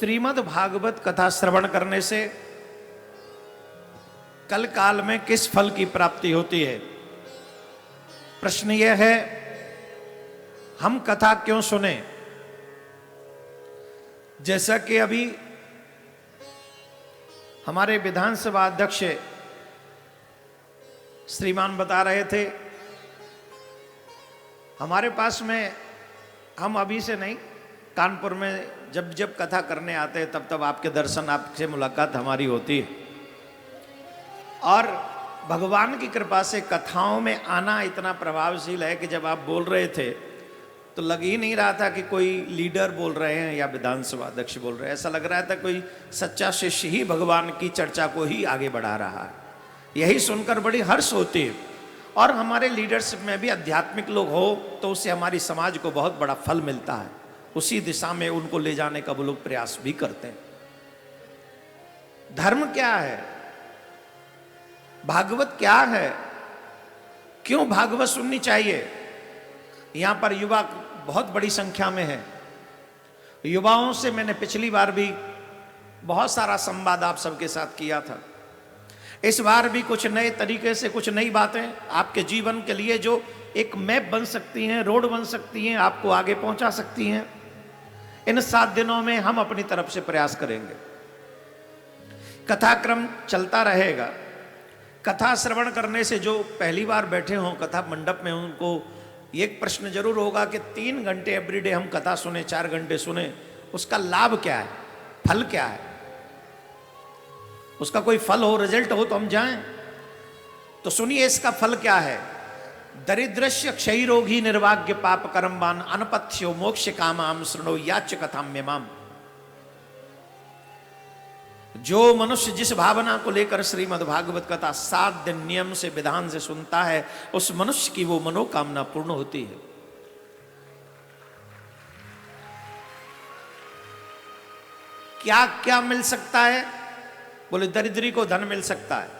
श्रीमद् भागवत कथा श्रवण करने से कल काल में किस फल की प्राप्ति होती है? प्रश्न यह है, हम कथा क्यों सुने? जैसा कि अभी हमारे विधानसभा अध्यक्ष श्रीमान बता रहे थे, हमारे पास में हम अभी से नहीं, कानपुर में जब जब कथा करने आते हैं तब तब आपके दर्शन, आपसे मुलाकात हमारी होती है। और भगवान की कृपा से कथाओं में आना इतना प्रभावशील है कि जब आप बोल रहे थे तो लग ही नहीं रहा था कि कोई लीडर बोल रहे हैं या विधानसभा अध्यक्ष बोल रहे हैं। ऐसा लग रहा था कोई सच्चा शिष्य ही भगवान की चर्चा को ही आगे बढ़ा रहा है। यही सुनकर बड़ी हर्ष होती है। और हमारे लीडरशिप में भी आध्यात्मिक लोग हो तो उससे हमारी समाज को बहुत बड़ा फल मिलता है। उसी दिशा में उनको ले जाने का वो लोग प्रयास भी करते हैं। धर्म क्या है? भागवत क्या है? क्यों भागवत सुननी चाहिए? यहां पर युवा बहुत बड़ी संख्या में है। युवाओं से मैंने पिछली बार भी बहुत सारा संवाद आप सबके साथ किया था। इस बार भी कुछ नए तरीके से, कुछ नई बातें आपके जीवन के लिए जो एक मैप बन सकती हैं, रोड बन सकती हैं, आपको आगे पहुंचा सकती हैं, इन 7 दिनों में हम अपनी तरफ से प्रयास करेंगे। कथाक्रम चलता रहेगा। कथा श्रवण करने से जो पहली बार बैठे हों कथा मंडप में, उनको एक प्रश्न जरूर होगा कि 3 घंटे एवरीडे हम कथा सुने, 4 घंटे सुने, उसका लाभ क्या है, फल क्या है? उसका कोई फल हो, रिजल्ट हो तो हम जाएं। तो सुनिए इसका फल क्या है। दरिद्रस्य क्षय रोगी निर्भाग्य पाप कर्मवान अनपथ्यो मोक्ष कामाम शृणो याच कथाम्यमाम। जो मनुष्य जिस भावना को लेकर श्रीमद् भागवत कथा 7 दिन नियम से, विधान से सुनता है, उस मनुष्य की वो मनोकामना पूर्ण होती है। क्या क्या मिल सकता है? बोले दरिद्री को धन मिल सकता है,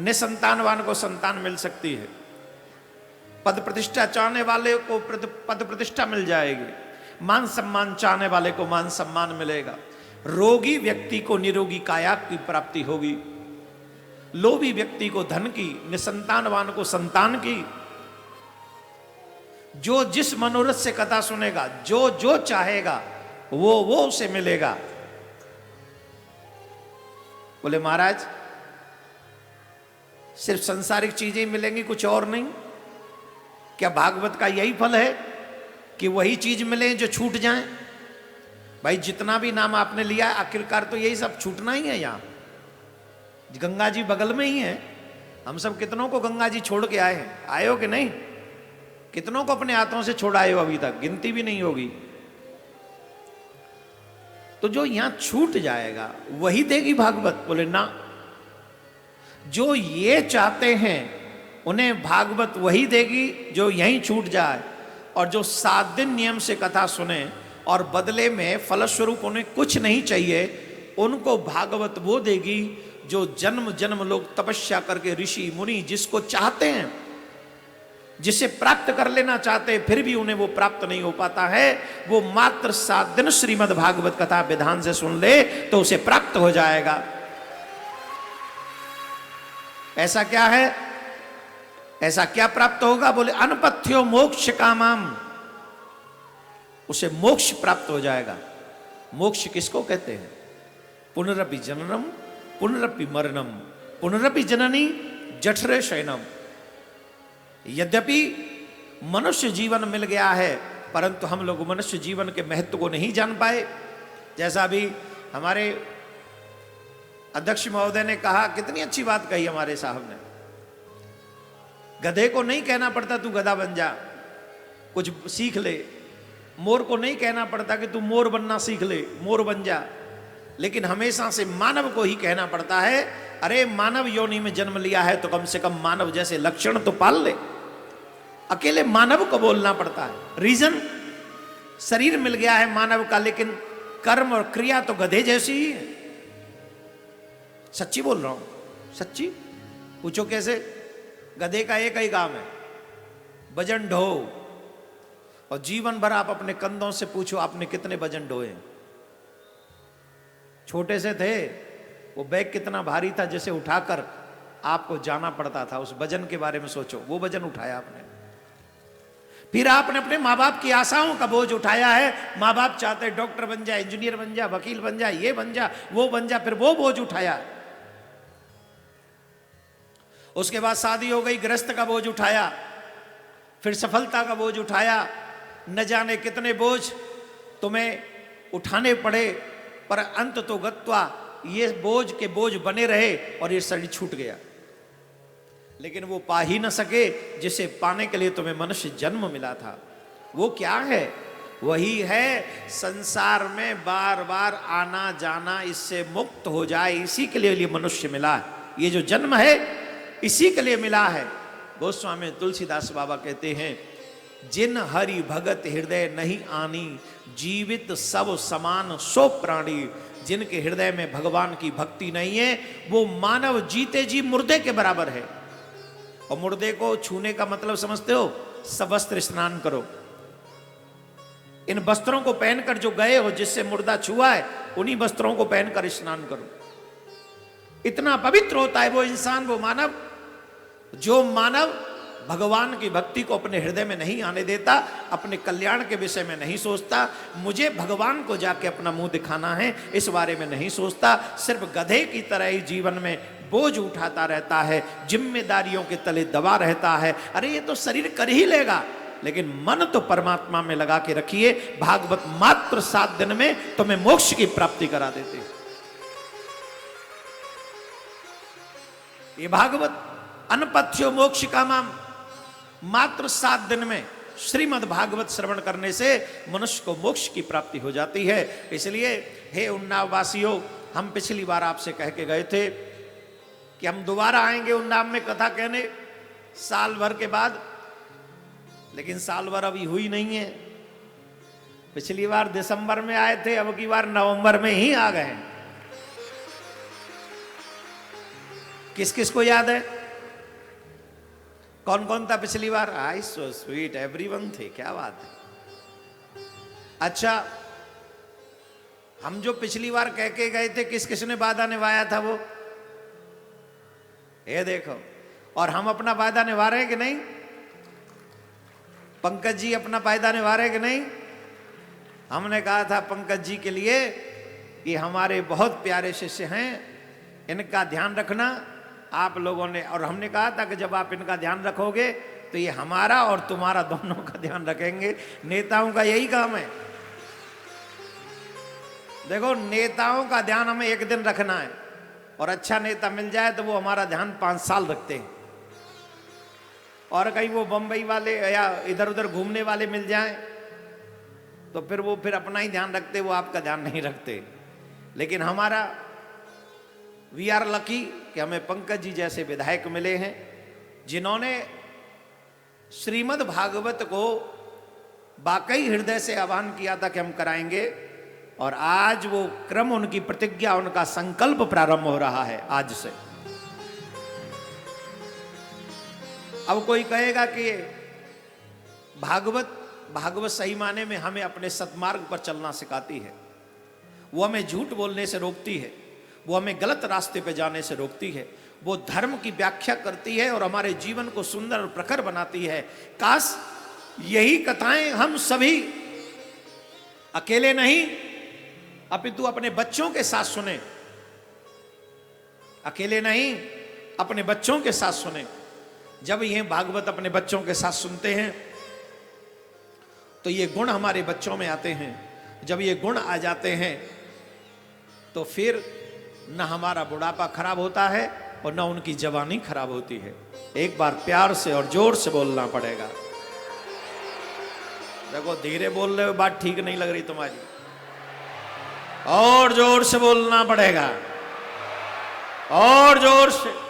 निसंतानवान को संतान मिल सकती है, पद प्रतिष्ठा चाहने वाले को पद प्रतिष्ठा मिल जाएगी, मान सम्मान चाहने वाले को मान सम्मान मिलेगा, रोगी व्यक्ति को निरोगी काया की प्राप्ति होगी, लोभी व्यक्ति को धन की, निसंतानवान को संतान की। जो जिस मनोरथ से कथा सुनेगा, जो जो चाहेगा वो उसे मिलेगा। बोले महाराज सिर्फ सांसारिक चीजें मिलेंगी, कुछ और नहीं? क्या भागवत का यही फल है कि वही चीज मिले जो छूट जाए? भाई जितना भी नाम आपने लिया आखिरकार तो यही सब छूटना ही है। यहाँ गंगा जी बगल में ही है। हम सब कितनों को गंगा जी छोड़ के आए हैं? आए हो कि नहीं? कितनों को अपने हाथों से छोड़ आए हो? अभी तक गिनती भी नहीं होगी। तो जो यहां छूट जाएगा वही देगी भागवत? बोले ना, जो ये चाहते हैं उन्हें भागवत वही देगी जो यहीं छूट जाए। और जो 7 दिन नियम से कथा सुने और बदले में फलस्वरूप उन्हें कुछ नहीं चाहिए, उनको भागवत वो देगी जो जन्म जन्म लोग तपस्या करके, ऋषि मुनि जिसको चाहते हैं, जिसे प्राप्त कर लेना चाहते हैं, फिर भी उन्हें वो प्राप्त नहीं हो पाता है, वो मात्र 7 दिन श्रीमद् भागवत कथा विधान से सुन ले तो उसे प्राप्त हो जाएगा। ऐसा क्या है? ऐसा क्या प्राप्त होगा? बोले अनपथ्यो मोक्ष कामाम। उसे मोक्ष प्राप्त हो जाएगा। मोक्ष किसको कहते हैं? पुनरपि जननम पुनरपि मरणम पुनरपि जननी जठरे शयनम। यद्यपि मनुष्य जीवन मिल गया है, परंतु हम लोग मनुष्य जीवन के महत्व को नहीं जान पाए। जैसा अभी हमारे अध्यक्ष महोदय ने कहा, कितनी अच्छी बात कही हमारे साहब ने। गधे को नहीं कहना पड़ता तू गधा बन जा, कुछ सीख ले। मोर को नहीं कहना पड़ता कि तू मोर बनना सीख ले, मोर बन जा। लेकिन हमेशा से मानव को ही कहना पड़ता है, अरे मानव योनि में जन्म लिया है तो कम से कम मानव जैसे लक्षण तो पाल ले। अकेले मानव को बोलना पड़ता है। रीजन, शरीर मिल गया है मानव का, लेकिन कर्म और क्रिया तो गधे जैसी ही है। सच्ची बोल रहा हूं, सच्ची। पूछो कैसे? गधे का एक ही काम है, वजन ढो। और जीवन भर आप अपने कंधों से पूछो आपने कितने वजन ढोए। छोटे से थे, वो बैग कितना भारी था जिसे उठाकर आपको जाना पड़ता था। उस वजन के बारे में सोचो, वो वजन उठाया आपने। फिर आपने अपने माँ बाप की आशाओं का बोझ उठाया है। माँ बाप चाहते डॉक्टर बन जा, इंजीनियर बन जा, वकील बन जा, ये बन जा, वो बन जा, फिर वो बोझ उठाया। उसके बाद शादी हो गई, गृहस्थ का बोझ उठाया, फिर सफलता का बोझ उठाया। न जाने कितने बोझ तुम्हें उठाने पड़े, पर अंत तो गत्वा ये बोझ के बोझ बने रहे और ये शरीर छूट गया। लेकिन वो पा ही न सके जिसे पाने के लिए तुम्हें मनुष्य जन्म मिला था। वो क्या है? वही है संसार में बार बार आना जाना, इससे मुक्त हो जाए, इसी के लिए मनुष्य मिला है। ये जो जन्म है इसी के लिए मिला है। गोस्वामी तुलसीदास बाबा कहते हैं, जिन हरि भगत हृदय नहीं आनी, जीवित सब समान सो प्राणी। जिनके हृदय में भगवान की भक्ति नहीं है, वो मानव जीते जी मुर्दे के बराबर है। और मुर्दे को छूने का मतलब समझते हो? सवस्त्र स्नान करो। इन वस्त्रों को पहनकर जो गए हो, जिससे मुर्दा छुआ है, उन्हीं वस्त्रों को पहनकर स्नान करो। इतना पवित्र होता है वो इंसान, वो मानव। जो मानव भगवान की भक्ति को अपने हृदय में नहीं आने देता, अपने कल्याण के विषय में नहीं सोचता, मुझे भगवान को जाके अपना मुंह दिखाना है, इस बारे में नहीं सोचता, सिर्फ गधे की तरह ही जीवन में बोझ उठाता रहता है, जिम्मेदारियों के तले दबा रहता है। अरे ये तो शरीर कर ही लेगा, लेकिन मन तो परमात्मा में लगा के रखिए। भागवत मात्र 7 दिन में तुम्हें मोक्ष की प्राप्ति करा देते हैं। ये भागवत अनपथ्यो मोक्ष कामाम, मात्र 7 दिन में श्रीमद् भागवत श्रवण करने से मनुष्य को मोक्ष की प्राप्ति हो जाती है। इसलिए हे उन्नाव वासियों, हम पिछली बार आपसे कह के गए थे कि हम दोबारा आएंगे उन्नाव में कथा कहने साल भर के बाद, लेकिन साल भर अभी हुई नहीं है। पिछली बार दिसंबर में आए थे, अब की बार नवंबर में ही आ गए। किस किस को याद है? कौन कौन था पिछली बार? आई सो स्वीट, एवरीवन थे, क्या बात है। अच्छा, हम जो पिछली बार कह के गए थे, किस किसने वादा निभाया था वो? ये देखो। और हम अपना वादा निभा रहे हैं कि नहीं? पंकज जी अपना वादा निभा रहे हैं कि नहीं? हमने कहा था पंकज जी के लिए कि हमारे बहुत प्यारे शिष्य हैं, इनका ध्यान रखना आप लोगों ने। और हमने कहा था कि जब आप इनका ध्यान रखोगे तो ये हमारा और तुम्हारा दोनों का ध्यान रखेंगे। नेताओं का यही काम है। देखो, नेताओं का ध्यान हमें एक दिन रखना है, और अच्छा नेता मिल जाए तो वो हमारा ध्यान 5 साल रखते हैं। और कहीं वो बंबई वाले या इधर उधर घूमने वाले मिल जाएं तो फिर वो अपना ही ध्यान रखते, वो आपका ध्यान नहीं रखते। लेकिन हमारा वी आर लकी कि हमें पंकज जी जैसे विधायक मिले हैं, जिन्होंने श्रीमद् भागवत को वाकई हृदय से आह्वान किया था कि हम कराएंगे। और आज वो क्रम, उनकी प्रतिज्ञा, उनका संकल्प प्रारंभ हो रहा है आज से। अब कोई कहेगा कि भागवत सही माने में हमें अपने सत्मार्ग पर चलना सिखाती है, वो हमें झूठ बोलने से रोकती है, वो हमें गलत रास्ते पे जाने से रोकती है, वो धर्म की व्याख्या करती है और हमारे जीवन को सुंदर और प्रखर बनाती है। काश यही कथाएं हम सभी अकेले नहीं अपितु अपने बच्चों के साथ सुने। अकेले नहीं, अपने बच्चों के साथ सुने। जब ये भागवत अपने बच्चों के साथ सुनते हैं तो ये गुण हमारे बच्चों में आते हैं। जब ये गुण आ जाते हैं तो फिर न हमारा बुढ़ापा खराब होता है और न उनकी जवानी खराब होती है। एक बार प्यार से और जोर से बोलना पड़ेगा। देखो, धीरे बोल रहे हो, बात ठीक नहीं लग रही तुम्हारी, और जोर से बोलना पड़ेगा, और जोर से।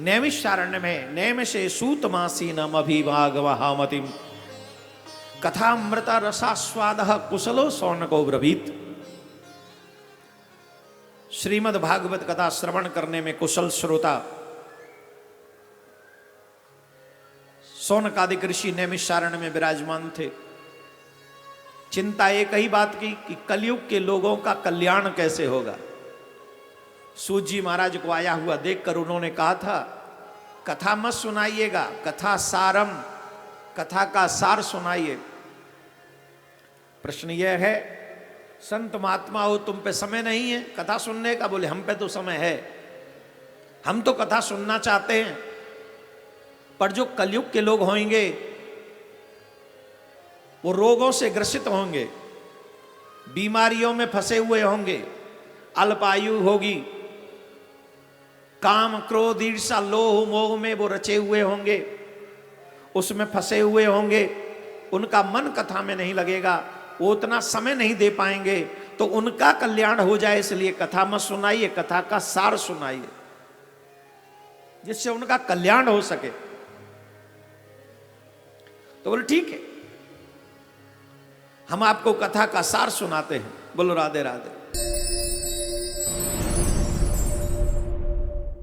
नैमिषारण्य में नैम से सूतमासीनम अभिभागवहामतिम कथामृता रसास्वादः कुशलो सौनको ब्रवीत। श्रीमद् भागवत कथा श्रवण करने में कुशल श्रोता सौनकादिक ऋषि नैमिषारण्य में विराजमान थे। चिंता एक ही बात की कि कलयुग के लोगों का कल्याण कैसे होगा। सूत जी महाराज को आया हुआ देखकर उन्होंने कहा था, कथा मत सुनाइएगा, कथा सारम, कथा का सार सुनाइए। प्रश्न यह है, संत महात्मा हो, तुम पे समय नहीं है कथा सुनने का? बोले हम पे तो समय है, हम तो कथा सुनना चाहते हैं, पर जो कलयुग के लोग होंगे वो रोगों से ग्रसित होंगे, बीमारियों में फंसे हुए होंगे, अल्पायु होगी, काम क्रोध ईर्षा लोभ मोह में वो रचे हुए होंगे, उसमें फंसे हुए होंगे, उनका मन कथा में नहीं लगेगा, वो उतना समय नहीं दे पाएंगे। तो उनका कल्याण हो जाए इसलिए कथा मत सुनाइए, कथा का सार सुनाइए, जिससे उनका कल्याण हो सके। तो बोले ठीक है, हम आपको कथा का सार सुनाते हैं। बोलो राधे राधे।